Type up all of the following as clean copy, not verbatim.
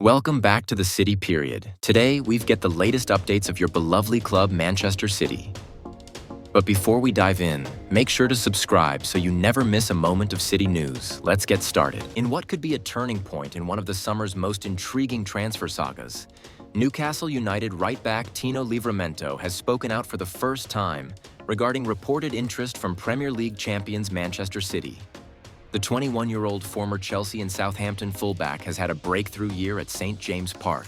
Welcome back to the City Period. Today, we've get the latest updates of your beloved club, Manchester City. But before we dive in, make sure to subscribe so you never miss a moment of City news. Let's get started. In what could be a turning point in one of the summer's most intriguing transfer sagas, Newcastle United right-back Tino Livramento has spoken out for the first time regarding reported interest from Premier League champions Manchester City. The 21-year-old former Chelsea and Southampton fullback has had a breakthrough year at St. James Park,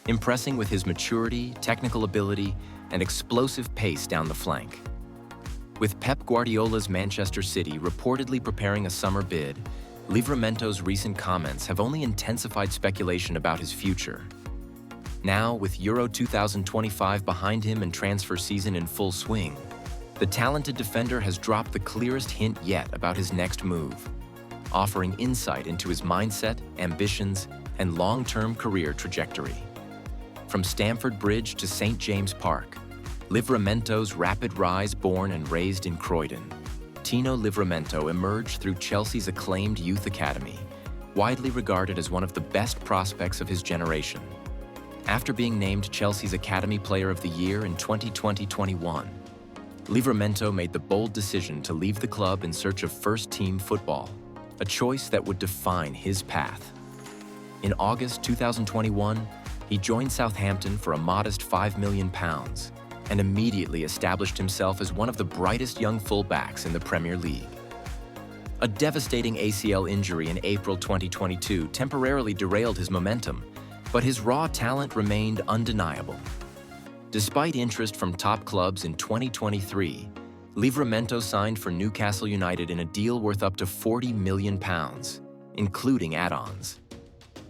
impressing with his maturity, technical ability, and explosive pace down the flank. With Pep Guardiola's Manchester City reportedly preparing a summer bid, Livramento's recent comments have only intensified speculation about his future. Now, with Euro 2025 behind him and transfer season in full swing, the talented defender has dropped the clearest hint yet about his next move, offering insight into his mindset, ambitions, and long-term career trajectory. From Stamford Bridge to St. James Park, Livramento's rapid rise, born and raised in Croydon, Tino Livramento emerged through Chelsea's acclaimed youth academy, widely regarded as one of the best prospects of his generation. After being named Chelsea's Academy Player of the Year in 2020-21, Livramento made the bold decision to leave the club in search of first-team football, a choice that would define his path. In August 2021, he joined Southampton for a modest £5 million and immediately established himself as one of the brightest young fullbacks in the Premier League. A devastating ACL injury in April 2022 temporarily derailed his momentum, but his raw talent remained undeniable. Despite interest from top clubs in 2023, Livramento signed for Newcastle United in a deal worth up to £40 million, including add-ons.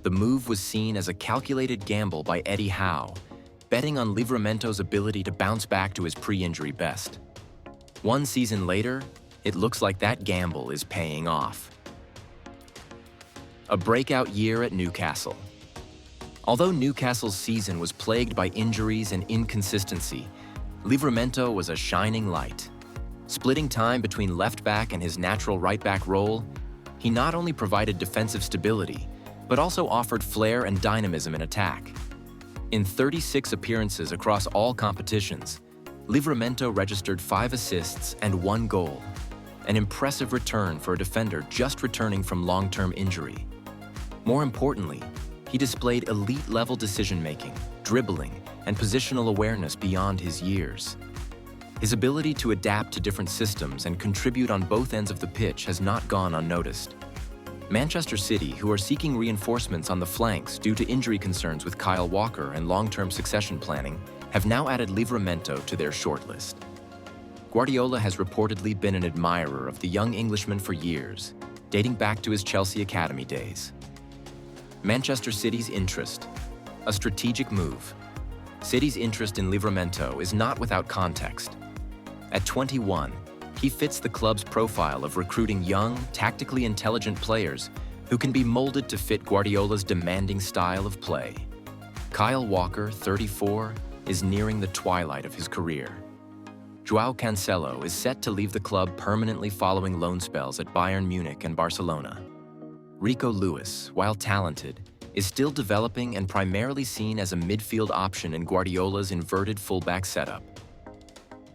The move was seen as a calculated gamble by Eddie Howe, betting on Livramento's ability to bounce back to his pre-injury best. One season later, it looks like that gamble is paying off. A breakout year at Newcastle. Although Newcastle's season was plagued by injuries and inconsistency, Livramento was a shining light. Splitting time between left-back and his natural right-back role, he not only provided defensive stability, but also offered flair and dynamism in attack. In 36 appearances across all competitions, Livramento registered 5 assists and 1 goal, an impressive return for a defender just returning from long-term injury. More importantly, he displayed elite-level decision-making, dribbling, and positional awareness beyond his years. His ability to adapt to different systems and contribute on both ends of the pitch has not gone unnoticed. Manchester City, who are seeking reinforcements on the flanks due to injury concerns with Kyle Walker and long-term succession planning, have now added Livramento to their shortlist. Guardiola has reportedly been an admirer of the young Englishman for years, dating back to his Chelsea Academy days. Manchester City's interest, a strategic move. City's interest in Livramento is not without context. At 21, he fits the club's profile of recruiting young, tactically intelligent players who can be molded to fit Guardiola's demanding style of play. Kyle Walker, 34, is nearing the twilight of his career. João Cancelo is set to leave the club permanently following loan spells at Bayern Munich and Barcelona. Rico Lewis, while talented, is still developing and primarily seen as a midfield option in Guardiola's inverted fullback setup.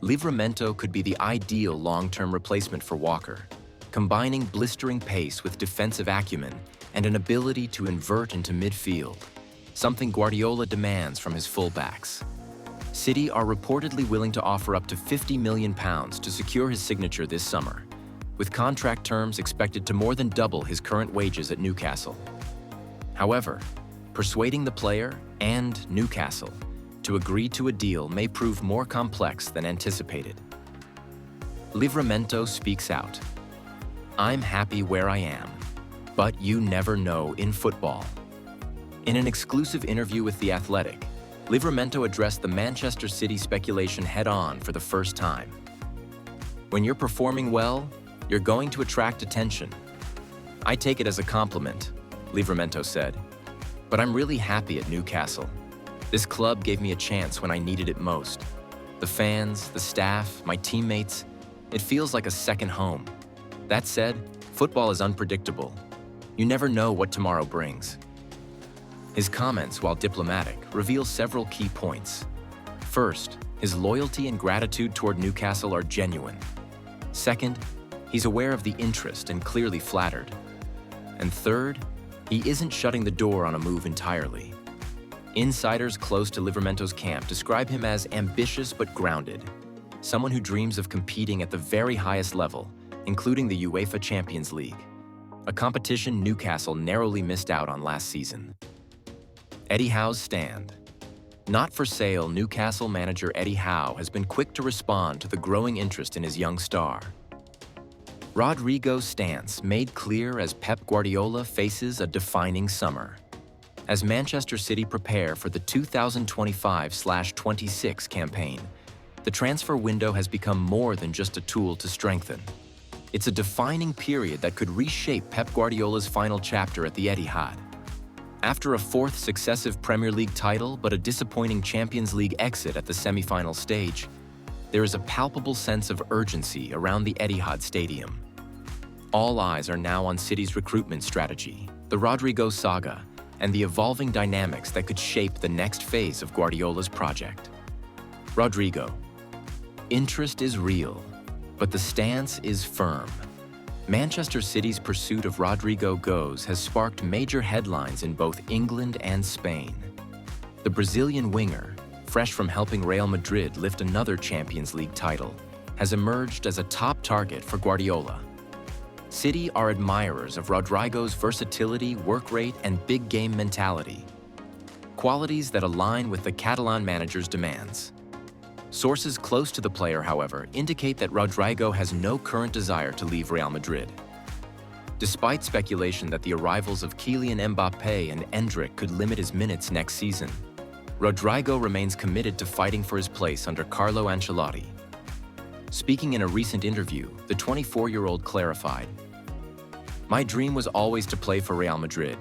Livramento could be the ideal long-term replacement for Walker, combining blistering pace with defensive acumen and an ability to invert into midfield, something Guardiola demands from his fullbacks. City are reportedly willing to offer up to £50 million to secure his signature this summer, with contract terms expected to more than double his current wages at Newcastle. However, persuading the player and Newcastle to agree to a deal may prove more complex than anticipated. Livramento speaks out. "I'm happy where I am, but you never know in football." In an exclusive interview with The Athletic, Livramento addressed the Manchester City speculation head-on for the first time. "When you're performing well, you're going to attract attention. I take it as a compliment," Livramento said. "But I'm really happy at Newcastle. This club gave me a chance when I needed it most. The fans, the staff, my teammates, it feels like a second home. That said, football is unpredictable. You never know what tomorrow brings." His comments, while diplomatic, reveal several key points. First, his loyalty and gratitude toward Newcastle are genuine. Second, he's aware of the interest and clearly flattered. And third, he isn't shutting the door on a move entirely. Insiders close to Livramento's camp describe him as ambitious but grounded, someone who dreams of competing at the very highest level, including the UEFA Champions League, a competition Newcastle narrowly missed out on last season. Eddie Howe's stand. Not for sale, Newcastle manager Eddie Howe has been quick to respond to the growing interest in his young star. Rodrigo's stance made clear as Pep Guardiola faces a defining summer. As Manchester City prepare for the 2025/26 campaign, the transfer window has become more than just a tool to strengthen. It's a defining period that could reshape Pep Guardiola's final chapter at the Etihad. After a fourth successive Premier League title but a disappointing Champions League exit at the semi-final stage, there is a palpable sense of urgency around the Etihad Stadium. All eyes are now on City's recruitment strategy, the Rodrigo saga, and the evolving dynamics that could shape the next phase of Guardiola's project. Rodrigo. Interest is real, but the stance is firm. Manchester City's pursuit of Rodrigo Goes has sparked major headlines in both England and Spain. The Brazilian winger, fresh from helping Real Madrid lift another Champions League title, has emerged as a top target for Guardiola. City are admirers of Rodrigo's versatility, work rate, and big game mentality, qualities that align with the Catalan manager's demands. Sources close to the player, however, indicate that Rodrigo has no current desire to leave Real Madrid. Despite speculation that the arrivals of Kylian Mbappé and Endrick could limit his minutes next season, Rodrigo remains committed to fighting for his place under Carlo Ancelotti. Speaking in a recent interview, the 24-year-old clarified, "My dream was always to play for Real Madrid.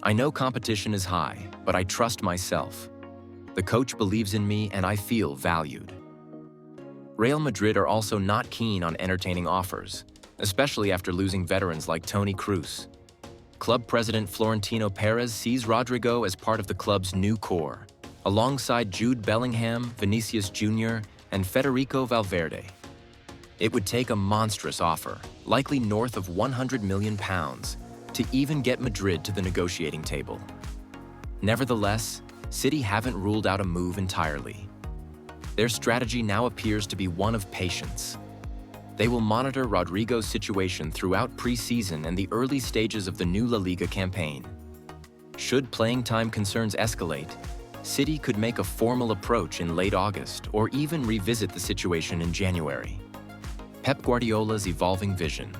I know competition is high, but I trust myself. The coach believes in me and I feel valued." Real Madrid are also not keen on entertaining offers, especially after losing veterans like Toni Kroos. Club president Florentino Perez sees Rodrigo as part of the club's new core, alongside Jude Bellingham, Vinicius Jr., and Federico Valverde. It would take a monstrous offer, likely north of £100 million, to even get Madrid to the negotiating table. Nevertheless, City haven't ruled out a move entirely. Their strategy now appears to be one of patience. They will monitor Rodrigo's situation throughout pre-season and the early stages of the new La Liga campaign. Should playing time concerns escalate, City could make a formal approach in late August or even revisit the situation in January. Pep Guardiola's evolving vision,